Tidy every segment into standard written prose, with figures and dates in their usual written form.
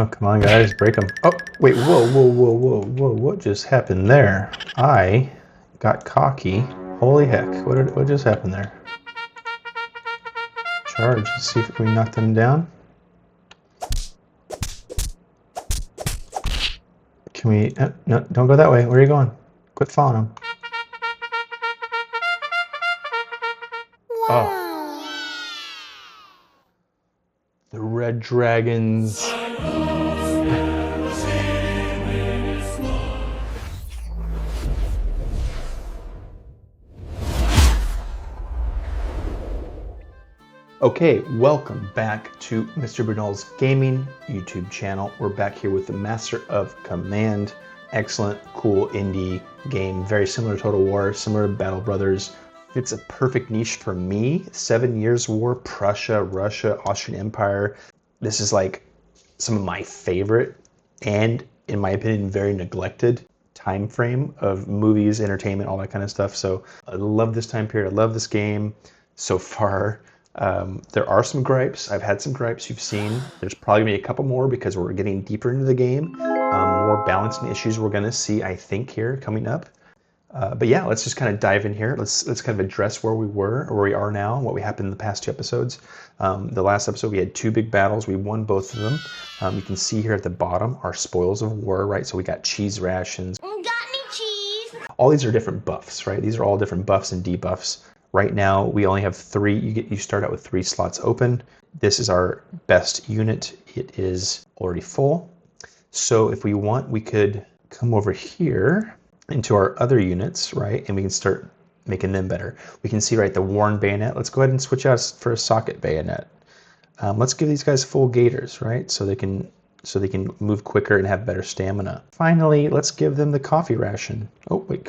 Oh, come on, guys, break them. Oh, wait, whoa, what just happened there? I got cocky. Holy heck, what just happened there? Charge, let's see if we can knock them down. Can we, no, don't go that way. Where are you going? Quit following them. Oh. The red dragons. Okay, welcome back to Mr. Brunel's gaming YouTube channel. We're back here with the Master of Command. Excellent, cool indie game. Very similar to Total War, similar to Battle Brothers. It's a perfect niche for me. 7 Years' War, Prussia, Russia, Austrian Empire. This is like some of my favorite and, in my opinion, very neglected time frame of movies, entertainment, all that kind of stuff. So I love this time period. I love this game so far. There are some gripes. I've had some gripes you've seen. There's probably gonna be a couple more because we're getting deeper into the game. More balancing issues we're gonna see, I think, here coming up. But yeah, let's just kind of dive in here. Let's kind of address where we were, or where we are now, and what we happened in the past two episodes. The last episode, we had two big battles. We won both of them. You can see here at the bottom our spoils of war, right? So we got cheese rations. Got any cheese? All these are different buffs, right? These are all different buffs and debuffs. Right now, we only have three. You start out with 3 slots open. This is our best unit. It is already full. So if we want, we could come over here into our other units, right? And we can start making them better. We can see, right, the worn bayonet. Let's go ahead and switch out for a socket bayonet. Let's give these guys full gaiters, right? So they can move quicker and have better stamina. Finally, let's give them the coffee ration. Oh, wait.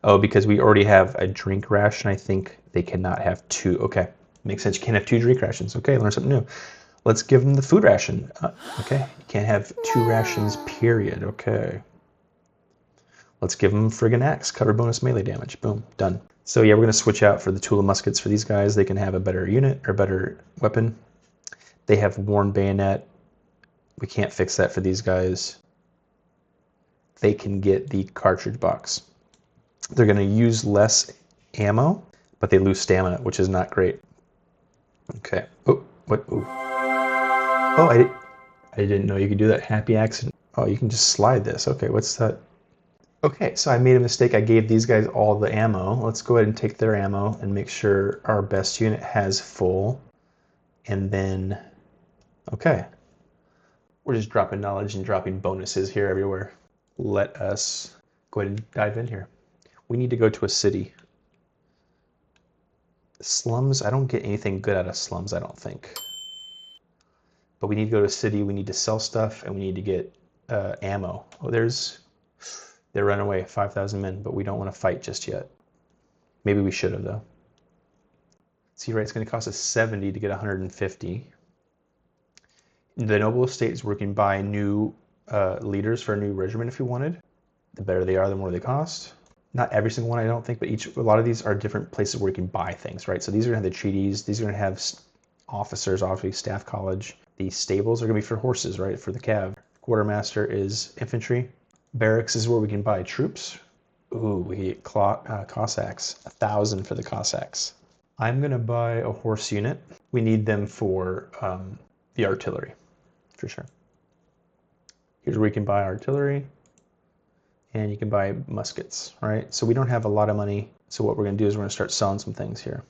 Oh, because we already have a drink ration, I think they cannot have 2. Okay, makes sense. You can't have 2 drink rations. Okay, learn something new. Let's give them the food ration. Okay, you can't have 2 rations, period. Okay. Let's give them friggin' axe. Cover bonus melee damage. Boom, done. So yeah, we're gonna switch out for the Tula muskets for these guys. They can have a better unit or better weapon. They have worn bayonet. We can't fix that for these guys. They can get the cartridge box. They're going to use less ammo, but they lose stamina, which is not great. Okay. Oh, what? Ooh. Oh, I didn't know you could do that. Happy accident. Oh, you can just slide this. Okay, what's that? Okay, so I made a mistake. I gave these guys all the ammo. Let's go ahead and take their ammo and make sure our best unit has full. And then, okay. We're just dropping knowledge and dropping bonuses here everywhere. Let us go ahead and dive in here. We need to go to a city. Slums, I don't get anything good out of slums, I don't think. But we need to go to a city, we need to sell stuff, and we need to get ammo. Oh, they're running away, 5,000 men, but we don't want to fight just yet. Maybe we should have, though. See, right, it's going to cost us 70 to get 150. The noble estate is where we can buy new leaders for a new regiment if we wanted. The better they are, the more they cost. Not every single one, I don't think, but a lot of these are different places where you can buy things, right? So these are going to have the treaties. These are going to have officers, obviously, staff college. These stables are going to be for horses, right, for the cav. Quartermaster is infantry. Barracks is where we can buy troops. Ooh, we get Cossacks. 1,000 for the Cossacks. I'm going to buy a horse unit. We need them for the artillery, for sure. Here's where we can buy artillery. And you can buy muskets, right? So we don't have a lot of money. So what we're going to do is we're going to start selling some things here.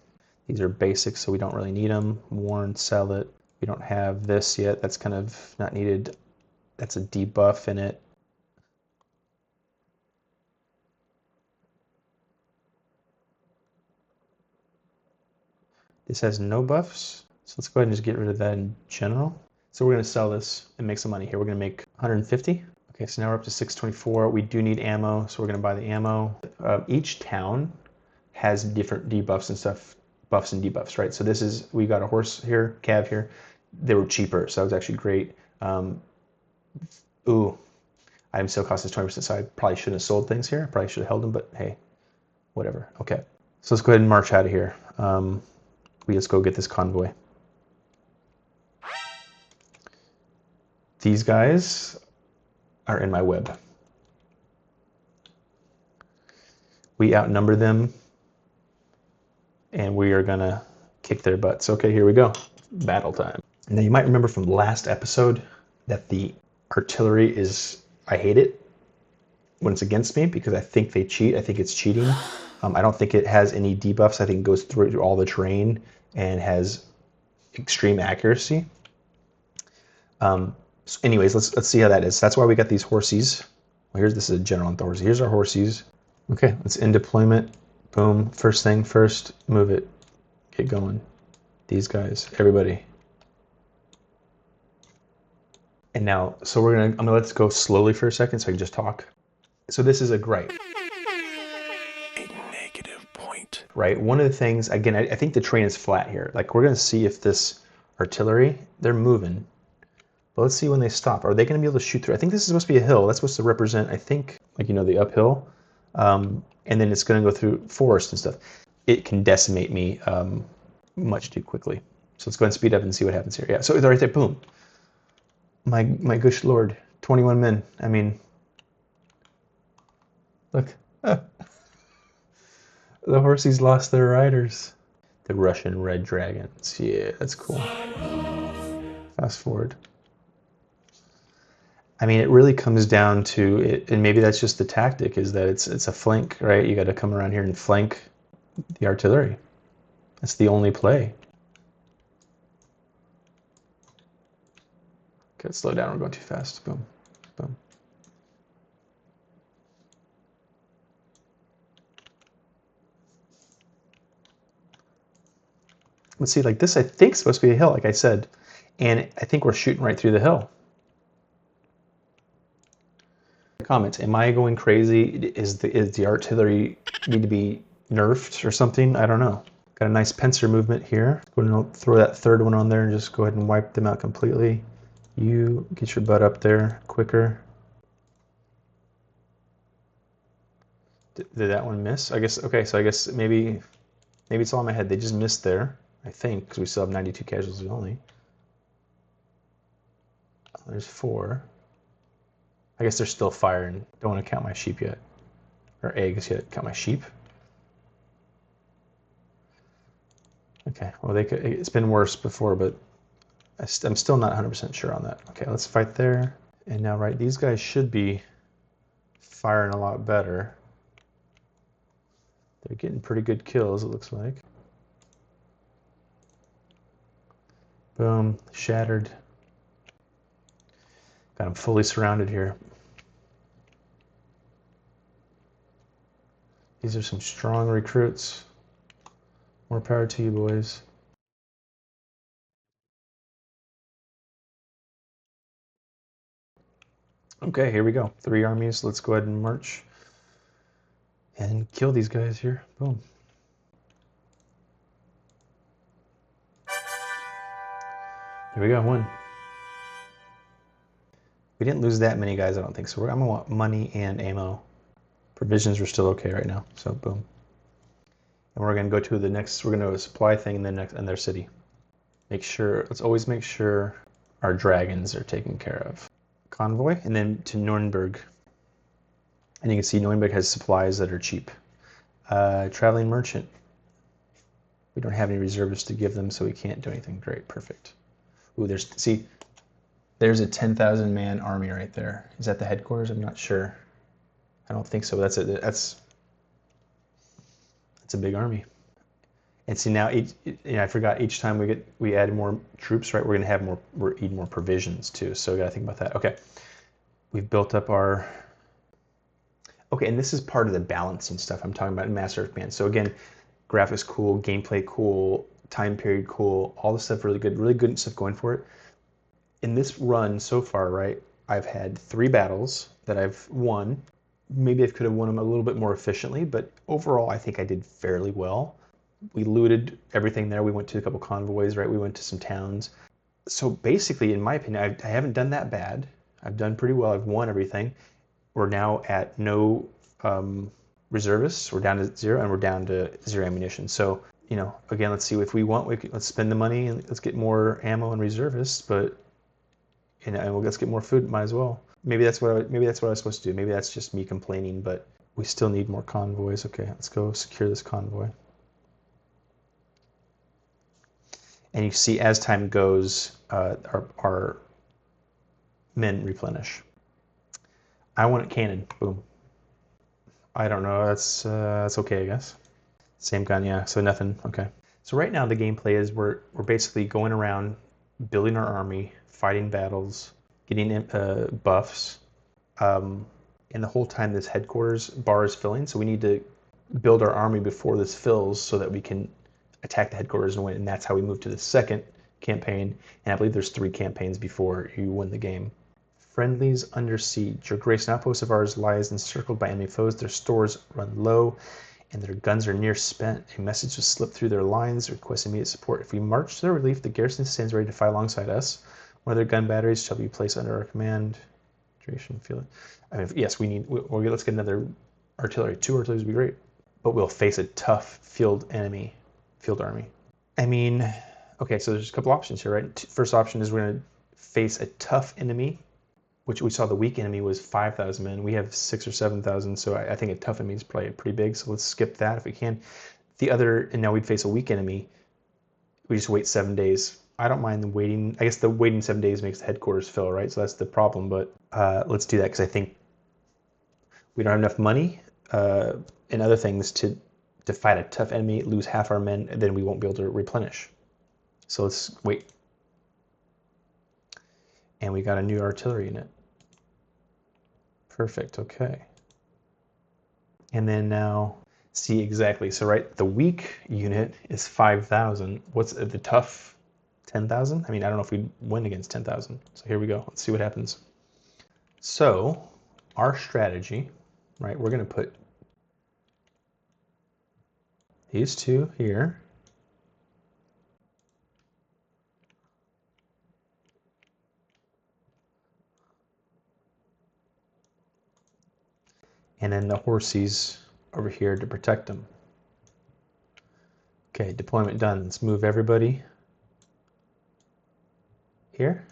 These are basics, so we don't really need them. Worn, sell it. We don't have this yet. That's kind of not needed. That's a debuff in it. This has no buffs. So let's go ahead and just get rid of that in general. So we're going to sell this and make some money here. We're going to make 150. Okay, so now we're up to 624. We do need ammo, so we're going to buy the ammo. Each town has different debuffs and stuff, buffs and debuffs, right? So we got a horse here, cav here. They were cheaper, so that was actually great. Ooh, item sale cost is 20%, so I probably shouldn't have sold things here. I probably should have held them, but hey, whatever. Okay, so let's go ahead and march out of here. We just go get this convoy. These guys are in my web. We outnumber them, and we are gonna kick their butts. Okay, here we go. Battle time. Now you might remember from last episode that the artillery is, I hate it when it's against me because I think they cheat. I think it's cheating. I don't think it has any debuffs. I think it goes through all the terrain and has extreme accuracy. So anyways, let's see how that is. That's why we got these horsies. Well, this is a general on the horses. Here's our horsies. Okay, let's end deployment. Boom. First thing first, move it. Get going. These guys, everybody. And now, so I'm gonna let this go slowly for a second so I can just talk. So this is a gripe. A negative point. Right, one of the things, again, I think the terrain is flat here. Like we're gonna see if this artillery, they're moving. But let's see when they stop. Are they gonna be able to shoot through? I think this is supposed to be a hill. That's supposed to represent, I think, like, you know, the uphill. And then it's gonna go through forest and stuff. It can decimate me much too quickly. So let's go ahead and speed up and see what happens here. Yeah, so right there, boom. My gosh lord, 21 men. I mean, look. The horsies lost their riders. The Russian red dragons. Yeah, that's cool. Fast forward. I mean, it really comes down to it, and maybe that's just the tactic, is that it's a flank, right? You got to come around here and flank the artillery. That's the only play. Okay, slow down. We're going too fast. Boom, boom. Let's see, like this, I think, is supposed to be a hill, like I said, and I think we're shooting right through the hill. Comments: am I going crazy? Is the artillery need to be nerfed or something? I don't know. Got a nice pincer movement here. Go ahead and throw that third one on there and just go ahead and wipe them out completely. You get your butt up there quicker. Did that one miss? I guess, okay, so I guess maybe it's all in my head. They just missed there, I think, because we still have 92 casualties only. Oh, there's 4. I guess they're still firing. Don't want to count my sheep yet. Or eggs yet. Count my sheep. Okay, well, it's been worse before, but I'm still not 100% sure on that. Okay, let's fight there. And now, right, these guys should be firing a lot better. They're getting pretty good kills, it looks like. Boom, shattered. Got them fully surrounded here. These are some strong recruits. More power to you, boys. Okay, here we go. 3 armies. Let's go ahead and march and kill these guys here. Boom. Here we go, 1. We didn't lose that many guys, I don't think. So I'm gonna want money and ammo. Provisions are still okay right now, so boom. And we're gonna go to the next, we're gonna do a supply thing in their city. Let's always make sure our dragons are taken care of. Convoy, and then to Neuenburg. And you can see Neuenburg has supplies that are cheap. Traveling merchant. We don't have any reservists to give them, so we can't do anything. Great, perfect. Ooh, there's a 10,000 man army right there. Is that the headquarters? I'm not sure. I don't think so. That's a big army. And see now, I forgot, each time we add more troops, right? We're gonna have need more provisions too. So we gotta think about that. Okay, we've built up our. Okay, and this is part of the balancing stuff I'm talking about in Master of Command. So again, graphics cool, gameplay cool, time period cool, all the stuff really good stuff going for it. In this run so far, right, I've had 3 battles that I've won. Maybe I could have won them a little bit more efficiently, but overall I think I did fairly well. We looted everything there. We went to a couple convoys, right? We went to some towns. So basically, in my opinion, I haven't done that bad. I've done pretty well. I've won everything. We're now at no reservists. We're down to 0, and we're down to 0 ammunition. So, again, let's see if we want. Let's spend the money and let's get more ammo and reservists. But And well, let's get more food. Might as well. Maybe that's what I was supposed to do. Maybe that's just me complaining, but we still need more convoys. Okay, let's go secure this convoy. And you see, as time goes, our men replenish. I want a cannon. Boom. I don't know. That's okay, I guess. Same gun, yeah. So nothing. Okay. So right now the gameplay is we're basically going around, building our army, fighting battles, getting buffs, and the whole time this headquarters bar is filling. So we need to build our army before this fills so that we can attack the headquarters and win. And that's how we move to the second campaign. And I believe there's 3 campaigns before you win the game. Friendlies under siege. Your Grace, an outpost of ours, lies encircled by enemy foes. Their stores run low, and their guns are near spent. A message has slipped through their lines requesting immediate support. If we march to their relief, the garrison stands ready to fight alongside us. One of their gun batteries shall be placed under our command. Duration, feel it. I mean, yes, we need. Let's get another artillery. 2 artillery would be great, but we'll face a tough field army. I mean, okay, so there's a couple options here, right? First option is we're going to face a tough enemy, which we saw the weak enemy was 5,000 men. We have 6,000 or 7,000, so I think a tough enemy is probably pretty big. So let's skip that if we can. And now we'd face a weak enemy. We just wait 7 days. I don't mind the waiting. I guess the waiting 7 days makes the headquarters fill, right? So that's the problem. But let's do that because I think we don't have enough money and other things to fight a tough enemy, lose half our men, and then we won't be able to replenish. So let's wait. And we got a new artillery unit. Perfect, okay. And then now, see exactly, so right, the weak unit is 5,000. What's the tough? 10,000? I mean, I don't know if we win against 10,000. So here we go, let's see what happens. So, our strategy, right, we're gonna put these 2 here. And then the horsies over here to protect them. Okay, deployment done. Let's move everybody here.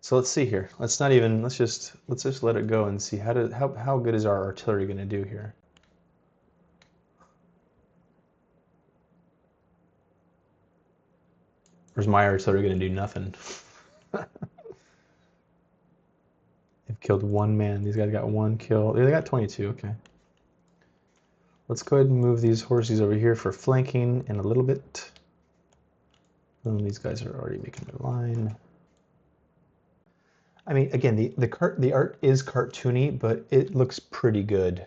So let's see here. Let's just let it go and see how good is our artillery going to do here. Or is my artillery going to do nothing? They've killed 1 man. These guys got 1 kill. They got 22, okay. Let's go ahead and move these horses over here for flanking in a little bit. These guys are already making their line. I mean, again, the art is cartoony, but it looks pretty good.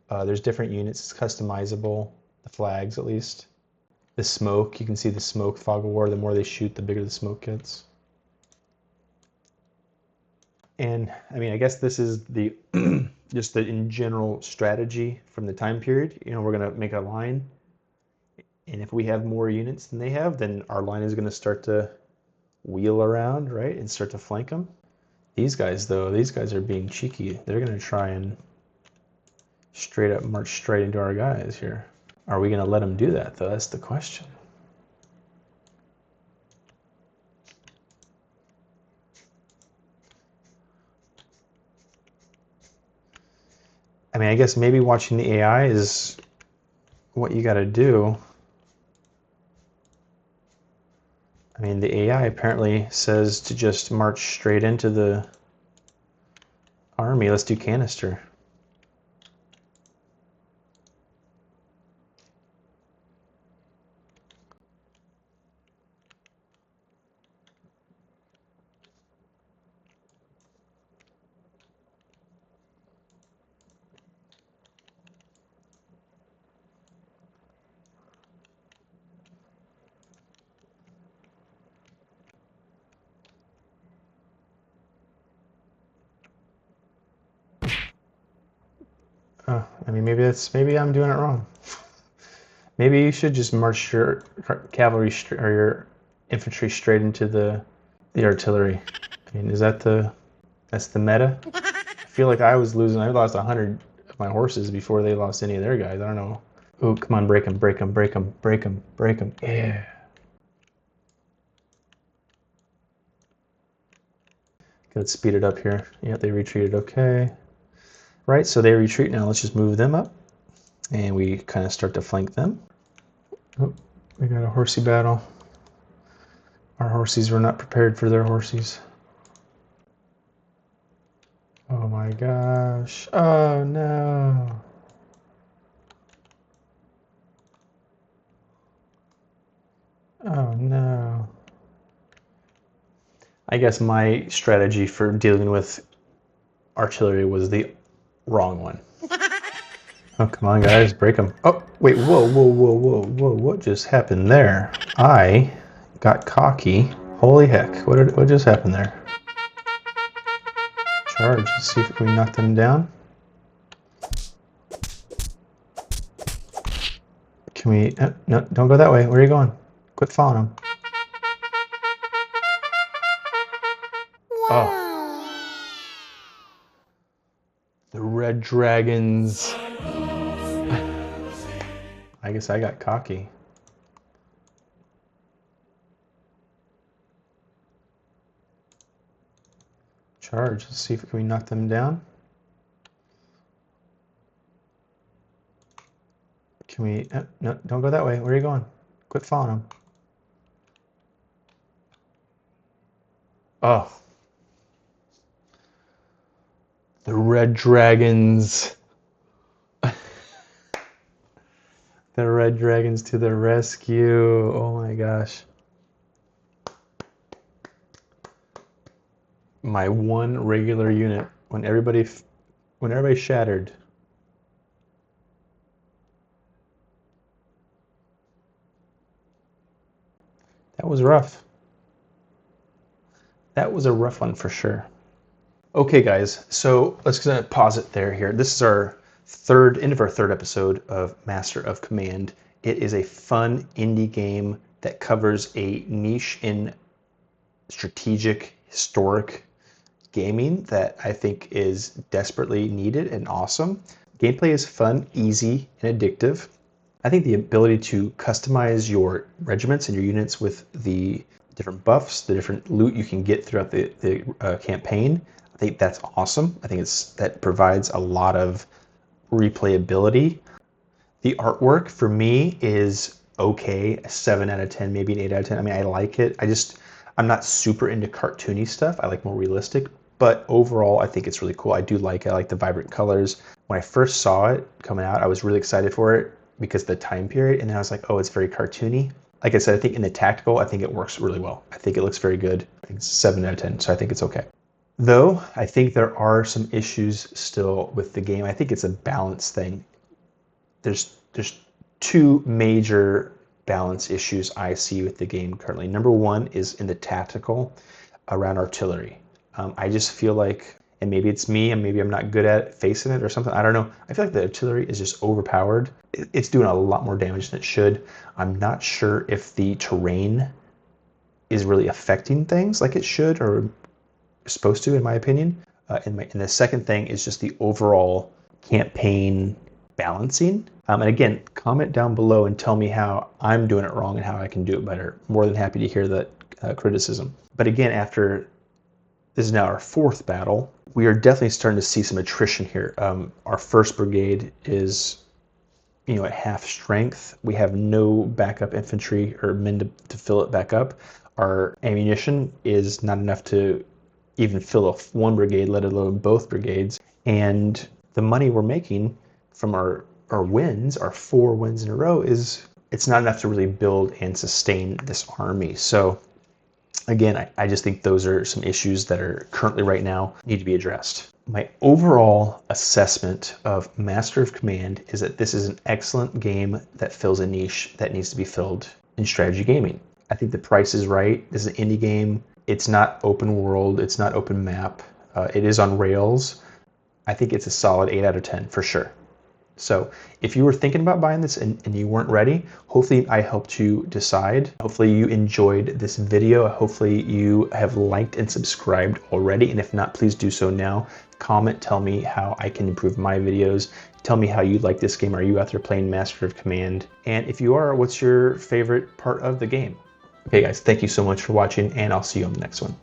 There's different units. It's customizable. The flags, at least. The smoke, you can see the smoke fog of war. The more they shoot, the bigger the smoke gets. And I mean, I guess this is the just the in general strategy from the time period. You know, we're gonna make a line, and if we have more units than they have, then our line is gonna start to wheel around, right, and start to flank them. These guys, though, these guys are being cheeky. They're gonna try and straight up march straight into our guys here. Are we gonna let them do that, though? That's the question. I mean, I guess maybe watching the AI is what you got to do. I mean, the AI apparently says to just march straight into the army. Let's do canister. I mean, maybe I'm doing it wrong. Maybe you should just march your cavalry or your infantry straight into the artillery. I mean, that's the meta? I feel like I lost 100 of my horses before they lost any of their guys. I don't know. Oh, come on, break them, break them, break them, break them, break them. Yeah. Let's speed it up here. Yeah, they retreated. Okay. Right, so they retreat. Now let's just move them up. And we kind of start to flank them. Oh, we got a horsey battle. Our horsies were not prepared for their horsies. Oh my gosh. Oh no. Oh no. I guess my strategy for dealing with artillery was the wrong one. Oh, come on, guys, break them. Oh, wait, whoa, whoa, whoa, whoa, whoa, what just happened there? I got cocky. Holy heck, what just happened there? Charge, let's see if we can knock them down. Can we, no, don't go that way. Where are you going? Quit following them. Oh. The red dragons. I guess I got cocky. Charge, let's see if we can knock them down. Can we, no, don't go that way. Where are you going? Quit following them. Oh. The red dragons. The red dragons to the rescue. Oh my gosh. My one regular unit when everybody shattered. That was rough. That was a rough one for sure. Okay guys, so let's gonna pause it here. This is our end of our third episode of Master of Command. It is a fun indie game that covers a niche in strategic, historic gaming that I think is desperately needed and awesome. Gameplay is fun, easy, and addictive. I think the ability to customize your regiments and your units with the different buffs, the different loot you can get throughout the campaign, I think that's awesome. I think that provides a lot of replayability. The artwork for me is okay, a 7 out of 10, maybe an 8 out of 10. I mean, I like it. I'm not super into cartoony stuff. I like more realistic, but overall, I think it's really cool. I do like it. I like the vibrant colors. When I first saw it coming out, I was really excited for it because of the time period, and then I was like, oh, it's very cartoony. Like I said, I think in the tactical, I think it works really well. I think it looks very good. I think it's 7 out of 10, so I think it's okay. Though, I think there are some issues still with the game. I think it's a balance thing. There's two major balance issues I see with the game currently. Number one is in the tactical around artillery. I just feel like, and maybe it's me and maybe I'm not good at facing it or something, I don't know. I feel like the artillery is just overpowered. It's doing a lot more damage than it should. I'm not sure if the terrain is really affecting things like it should or supposed to, in my opinion. And the second thing is just the overall campaign balancing. And again, comment down below and tell me how I'm doing it wrong and how I can do it better. More than happy to hear that criticism. But again, after this is now our fourth battle, we are definitely starting to see some attrition here. Our first brigade is, at half strength. We have no backup infantry or men to fill it back up. Our ammunition is not enough to even fill one brigade, let alone both brigades. And the money we're making from our wins, our 4 wins in a row, it's not enough to really build and sustain this army. So again, I just think those are some issues that are currently right now need to be addressed. My overall assessment of Master of Command is that this is an excellent game that fills a niche that needs to be filled in strategy gaming. I think the price is right. This is an indie game. It's not open world. It's not open map. It is on rails. I think it's a solid 8 out of 10 for sure. So if you were thinking about buying this and you weren't ready, hopefully I helped you decide. Hopefully you enjoyed this video. Hopefully you have liked and subscribed already. And if not, please do so now. Comment, tell me how I can improve my videos. Tell me how you like this game. Are you out there playing Master of Command? And if you are, what's your favorite part of the game? Okay guys, thank you so much for watching and I'll see you on the next one.